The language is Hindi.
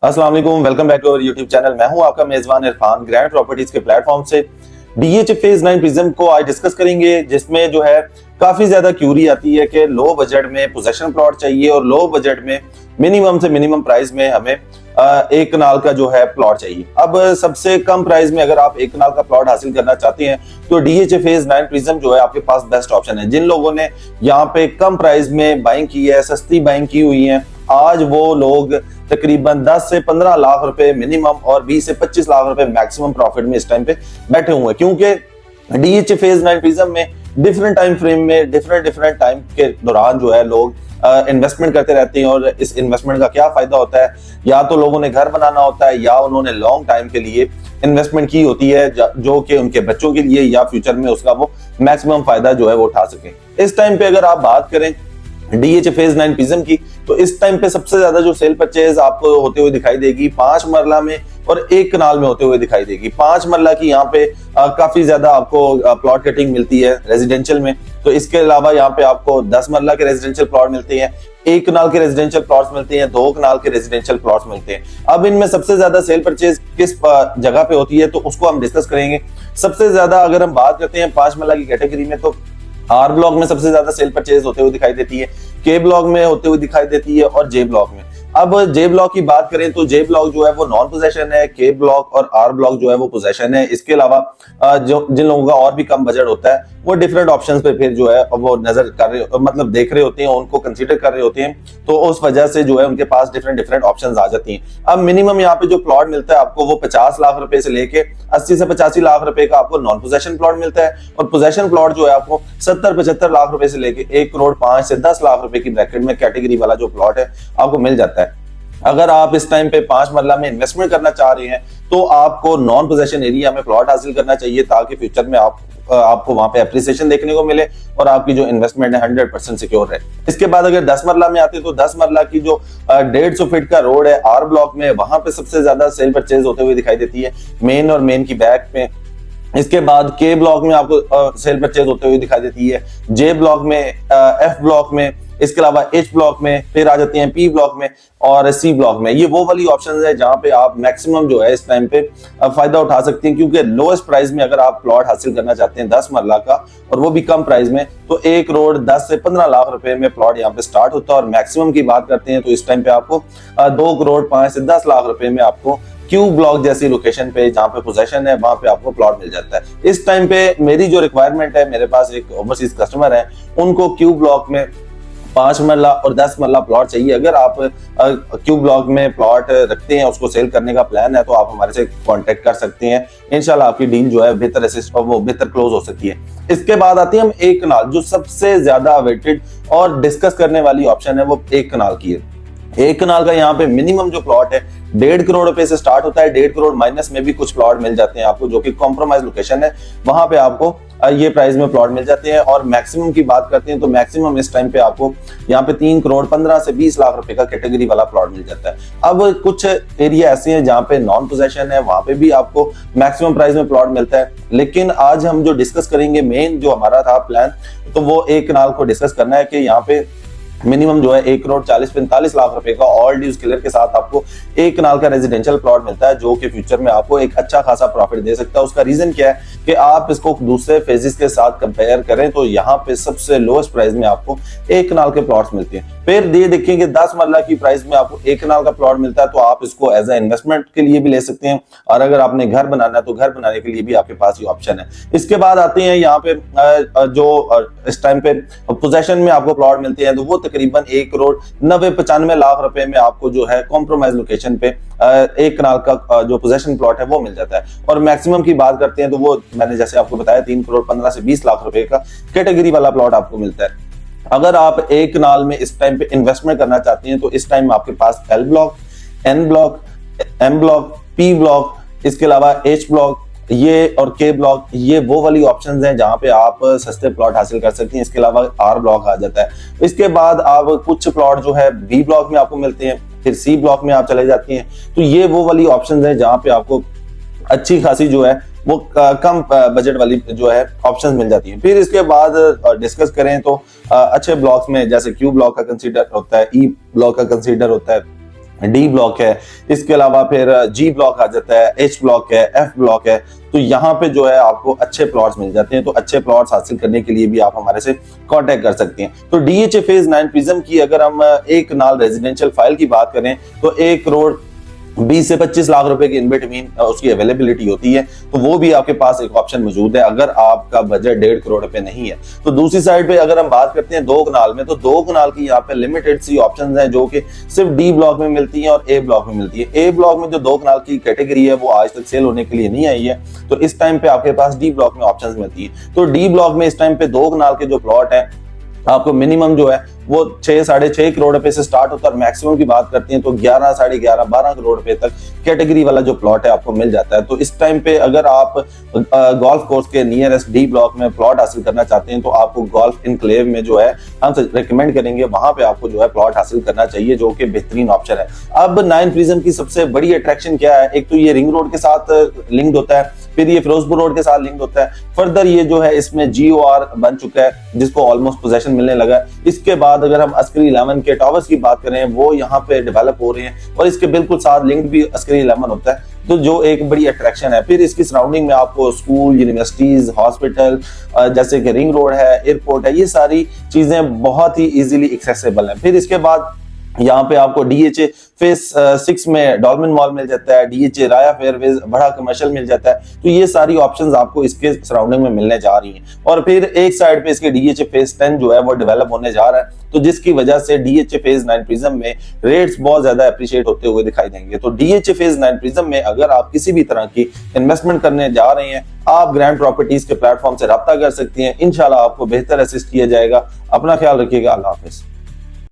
अस्सलाम वालेकुम, welcome back to our YouTube channel. मैं हूं आपका मेजबान इरफान। ग्रैंड प्रॉपर्टीज के प्लेटफॉर्म से डीएच फेज 9 प्रिज्म को आज डिस्कस करेंगे, जिसमें जो है काफी ज्यादा क्यूरी आती है कि लो बजट में पोजेशन प्लॉट चाहिए और लो बजट में मिनिमम से मिनिमम प्राइस में हमें एक कनाल का जो है प्लॉट चाहिए। अब सबसे कम प्राइस में अगर आप एक कनाल का प्लॉट हासिल करना चाहते हैं तो डीएच फेज 9 प्रिज्म जो है आपके पास बेस्ट ऑप्शन है। जिन लोगों ने यहाँ पे कम प्राइस में बाइंग की है, सस्ती बाइंग की हुई है, आज वो लोग तकरीबन 10 से 15 लाख रुपए मिनिमम और 20 से 25 लाख रुपए मैक्सिमम प्रॉफिट में इस टाइम पे बैठे हुए हैं, क्योंकि डीएच फेज 9 प्रिज्म में डिफरेंट टाइम फ्रेम में डिफरेंट टाइम के दौरान जो है लोग इन्वेस्टमेंट करते रहते हैं। और इस इन्वेस्टमेंट का क्या फायदा होता है, या तो लोगों ने घर बनाना होता है या उन्होंने लॉन्ग टाइम के लिए इन्वेस्टमेंट की होती है जो कि उनके बच्चों के लिए या फ्यूचर में उसका वो मैक्सिमम फायदा जो है वो उठा सके। इस टाइम पे अगर आप बात करें डीएच फेज 9 प्रिज्म की, तो इस टाइम पे सबसे ज्यादा जो सेल परचेज आपको होते हुए दिखाई देगी 5 मरला में और 1 कनाल में होते हुए दिखाई देगी। 5 मरला की यहाँ पे काफी ज्यादा आपको प्लॉट कटिंग मिलती है रेजिडेंशियल में। तो इसके अलावा यहाँ पे आपको 10 मरला के रेजिडेंशियल प्लॉट मिलते हैं, 1 कनाल के रेजिडेंशियल प्लॉट्स मिलते हैं, 2 कनाल के रेजिडेंशियल प्लॉट्स मिलते हैं। अब इनमें सबसे ज्यादा सेल परचेज किस जगह पे होती है तो उसको हम डिस्कस करेंगे। सबसे ज्यादा अगर हम बात करते हैं 5 मरला की कैटेगरी में, तो आर ब्लॉक में सबसे ज्यादा सेल परचेज होते हुए दिखाई देती है, के ब्लॉक में होते हुए दिखाई देती है और जे ब्लॉक में। अब जे ब्लॉक की बात करें तो जे ब्लॉक जो है वो नॉन पोजेशन है, के ब्लॉक और आर ब्लॉक जो है वो पोजेशन है। इसके अलावा जो जिन लोगों का और भी कम बजट होता है वो डिफरेंट ऑप्शंस पे फिर जो है वो नजर कर रहे मतलब देख रहे होते हैं, उनको कंसीडर कर रहे होते हैं, तो उस वजह से जो है उनके पास डिफरेंट ऑप्शंस आ जाती हैं। अब मिनिमम यहाँ पे जो प्लॉट मिलता है आपको वो 50 लाख रुपए से लेके 80 से 85 लाख रुपए का आपको नॉन पोजेशन प्लॉट मिलता है, और पोजेशन प्लॉट जो है आपको 70-75 लाख रुपए से लेके 1 करोड़ 5 से 10 लाख रुपए की ब्रैकेट में कैटेगरी वाला जो प्लॉट है आपको मिल जाता है। अगर आप इस टाइम पे 5 मरला में इन्वेस्टमेंट करना चाह रहे हैं तो आपको नॉन पोजेशन एरिया में प्लॉट हासिल करना चाहिए, ताकि फ्यूचर में आपको वहां पे एप्रिसिएशन देखने को मिले और आपकी जो इन्वेस्टमेंट है 100% सिक्योर रहे। इसके बाद अगर 10 मरला में आते हैं तो 10 मरला की जो 150 फीट का रोड है आर ब्लॉक में, वहां पे सबसे ज्यादा सेल परचेज होते हुए दिखाई देती है, मेन और मेन की बैक पे। इसके बाद के ब्लॉक में आपको सेल परचेज होते हुए दिखाई देती है, जे ब्लॉक में, एफ ब्लॉक में, इसके अलावा एच ब्लॉक में, फिर आ जाती हैं पी ब्लॉक में और सी ब्लॉक में। ये वो वाली ऑप्शन है जहां पे आप मैक्सिमम जो है इस टाइम पे फायदा उठा सकते हैं, क्योंकि लोएस्ट प्राइस में अगर आप प्लॉट हासिल करना चाहते हैं 10 मरला का और वो भी कम प्राइस में, तो 1 करोड़ 10 से 15 लाख रुपए में प्लॉट यहाँ पे स्टार्ट होता है। और मैक्सिमम की बात करते हैं तो इस टाइम पे आपको 2 करोड़ 5 से 10 लाख रुपए में आपको क्यू ब्लॉक जैसी लोकेशन पे जहां पे पोजेशन है वहां पे आपको प्लॉट मिल जाता है। इस टाइम पे मेरी जो रिक्वायरमेंट है, मेरे पास एक ओवरसीज कस्टमर है, उनको क्यू ब्लॉक में 5 मरला और 10 मरला प्लॉट चाहिए। अगर आप क्यू ब्लॉक में प्लॉट रखते हैं, उसको सेल करने का प्लान है, तो आप हमारे से कांटेक्ट कर सकते हैं। इंशाल्लाह आपकी डील जो है बेहतर क्लोज हो सकती है। इसके बाद आती है हम 1 कनाल, जो सबसे ज्यादा अवेटेड और डिस्कस करने वाली ऑप्शन है वो 1 कनाल की है। 1 कनाल का यहाँ पे मिनिमम जो प्लॉट है 1.5 करोड़ रुपए से स्टार्ट होता है, 1.5 करोड़ माइनस में भी कुछ प्लॉट मिल जाते हैं आपको, जो कि कॉम्प्रोमाइज लोकेशन है, वहां पे आपको ये प्राइस में प्लॉट मिल जाते हैं। और मैक्सिमम की बात करते हैं तो मैक्सिमम इस टाइम पे आपको यहाँ पे 3 करोड़ 15 से 20 लाख रुपए का कैटेगरी वाला प्लॉट मिल जाता है। अब कुछ एरिया ऐसे हैं जहाँ पे नॉन पोजेशन है, वहां पे भी आपको मैक्सिमम प्राइस में प्लॉट मिलता है। लेकिन आज हम जो डिस्कस करेंगे, मेन जो हमारा था प्लान, तो वो 1 कनाल को डिस्कस करना है कि यहाँ पे मिनिमम जो है 1 करोड़ 40-45 लाख रुपए का ऑल ड्यूज क्लियर के साथ आपको 1 कनाल का रेजिडेंशियल प्लॉट मिलता है, जो कि फ्यूचर में आपको एक अच्छा खासा प्रॉफिट दे सकता है। उसका रीजन क्या है कि आप इसको दूसरे फेजेस के साथ कंपेयर करें तो यहाँ पे सबसे लोएस्ट प्राइस में आपको 1 कनाल के प्लॉट्स मिलते हैं। फिर ये देखेंगे 10 मरला की प्राइस में आपको 1 कनाल का प्लॉट मिलता है, तो आप इसको एज ए इन्वेस्टमेंट के लिए भी ले सकते हैं, और अगर आपने घर बनाना है तो घर बनाने के लिए भी आपके पास ये ऑप्शन है। इसके बाद आते हैं यहाँ पे जो इस टाइम पे पोजेशन में आपको प्लॉट मिलते हैं, तो वो तकरीबन 1 करोड़ 90-95 लाख रुपए में आपको जो है कॉम्प्रोमाइज लोकेशन पे 1 कनाल का जो पोजेशन प्लॉट है वो मिल जाता है। और मैक्सिमम की बात करते हैं तो वो मैंने जैसे आपको बताया 3 करोड़ 15 से 20 लाख रुपए का कैटेगरी वाला प्लॉट आपको मिलता है। अगर आप 1 कनाल में इस टाइम पे इन्वेस्टमेंट करना चाहते हैं तो इस टाइम आपके पास L block, N block, M block, P block, इसके अलावा एच ब्लॉक, ये और के ब्लॉक, ये वो वाली ऑप्शंस हैं जहां पे आप सस्ते प्लॉट हासिल कर सकते हैं। इसके अलावा आर ब्लॉक आ जाता है। इसके बाद आप कुछ प्लॉट जो है बी ब्लॉक में आपको मिलते हैं, फिर सी ब्लॉक में आप चले जाती हैं, तो ये वो वाली ऑप्शंस हैं जहां पे आपको अच्छी खासी जो है वो कम बजट वाली जो है ऑप्शंस मिल जाती हैं। फिर इसके बाद डिस्कस करें तो अच्छे ब्लॉक्स में जैसे क्यू ब्लॉक का कंसीडर होता है, ई ब्लॉक का कंसीडर होता है, डी ब्लॉक है, इसके अलावा फिर जी ब्लॉक आ जाता है, एच ब्लॉक है, एफ ब्लॉक है। तो यहाँ पे जो है आपको अच्छे प्लॉट्स मिल जाते हैं। तो अच्छे प्लॉट्स हासिल करने के लिए भी आप हमारे से कांटेक्ट कर सकते हैं। तो डीएचए फेज 9 प्रिज्म की अगर हम एक नाल रेजिडेंशियल फाइल की बात करें तो 1 करोड़ 20 से 25 लाख रुपए के इन बिटवीन उसकी अवेलेबिलिटी होती है। तो वो भी आपके पास एक ऑप्शन मौजूद है अगर आपका बजट 1.5 करोड़ रुपए नहीं है। तो दूसरी साइड पे अगर हम बात करते हैं 2 कनाल में, तो 2 कनाल की यहाँ पे लिमिटेड सी ऑप्शंस हैं जो कि सिर्फ डी ब्लॉक में मिलती हैं और ए ब्लॉक में मिलती है। ए ब्लॉक में जो 2 कनाल की कैटेगरी है वो आज तक सेल होने के लिए नहीं आई है। तो इस टाइम पे आपके पास डी ब्लॉक में ऑप्शंस मिलती है। तो डी ब्लॉक में इस टाइम पे 2 कनाल के जो प्लॉट है आपको मिनिमम जो है वो 6 साढ़े 6 करोड़ रुपए से स्टार्ट होता है और मैक्सिमम की बात करते हैं तो 11 साढ़े 11 12 करोड़ रुपए तक कैटेगरी वाला जो प्लॉट है आपको मिल जाता है। तो इस टाइम पे अगर आप गोल्फ कोर्स के नियरेस्ट डी ब्लॉक में प्लॉट हासिल करना चाहते हैं तो आपको गोल्फ इनक्लेव में जो है हम रेकमेंड करेंगे, वहां पे आपको जो है प्लॉट हासिल करना चाहिए, जो कि बेहतरीन ऑप्शन है। अब 9 प्रिज्म की सबसे बड़ी अट्रैक्शन क्या है, एक तो ये रिंग रोड के साथ लिंक्ड होता है, फिर ये फिरोजपुर रोड के साथ लिंक होता है, फर्दर ये जो है इसमें GOR बन चुका है जिसको ऑलमोस्ट पोजेशन मिलने लगा है। इसके बाद अगर हम अस्करी 11 के टावर्स की बात करें वो यहाँ पे डेवलप हो रहे हैं और इसके बिल्कुल साथ लिंक भी अस्करी 11 होता है, तो जो एक बड़ी अट्रैक्शन है। फिर इसकी सराउंडिंग में आपको स्कूल, यूनिवर्सिटीज, हॉस्पिटल जैसे कि रिंग रोड है, एयरपोर्ट है, ये सारी चीजें बहुत ही इजीली एक्सेसिबल है। फिर इसके बाद यहाँ पे आपको डीएचए फेज 6 में डॉल्फिन मॉल मिल जाता है, डीएचए राया फेयरवेज बड़ा कमर्शियल मिल जाता है। तो ये सारी ऑप्शंस आपको इसके सराउंडिंग में मिलने जा रही हैं। और फिर एक साइड पे इसके डीएचए फेज 10 जो है वो डेवलप होने जा रहा है, तो जिसकी वजह से डीएचए फेज 9 प्रिज्म में रेट्स बहुत ज्यादा अप्रिशिएट होते हुए दिखाई देंगे। तो डीएचए फेज 9 प्रिज्म में अगर आप किसी भी तरह की इन्वेस्टमेंट करने जा रहे हैं, आप ग्रैंड प्रॉपर्टीज के प्लेटफॉर्म से राब्ता कर सकती हैं। इंशाल्लाह आपको बेहतर असिस्ट किया जाएगा। अपना ख्याल रखिएगा। अल्लाह हाफिज।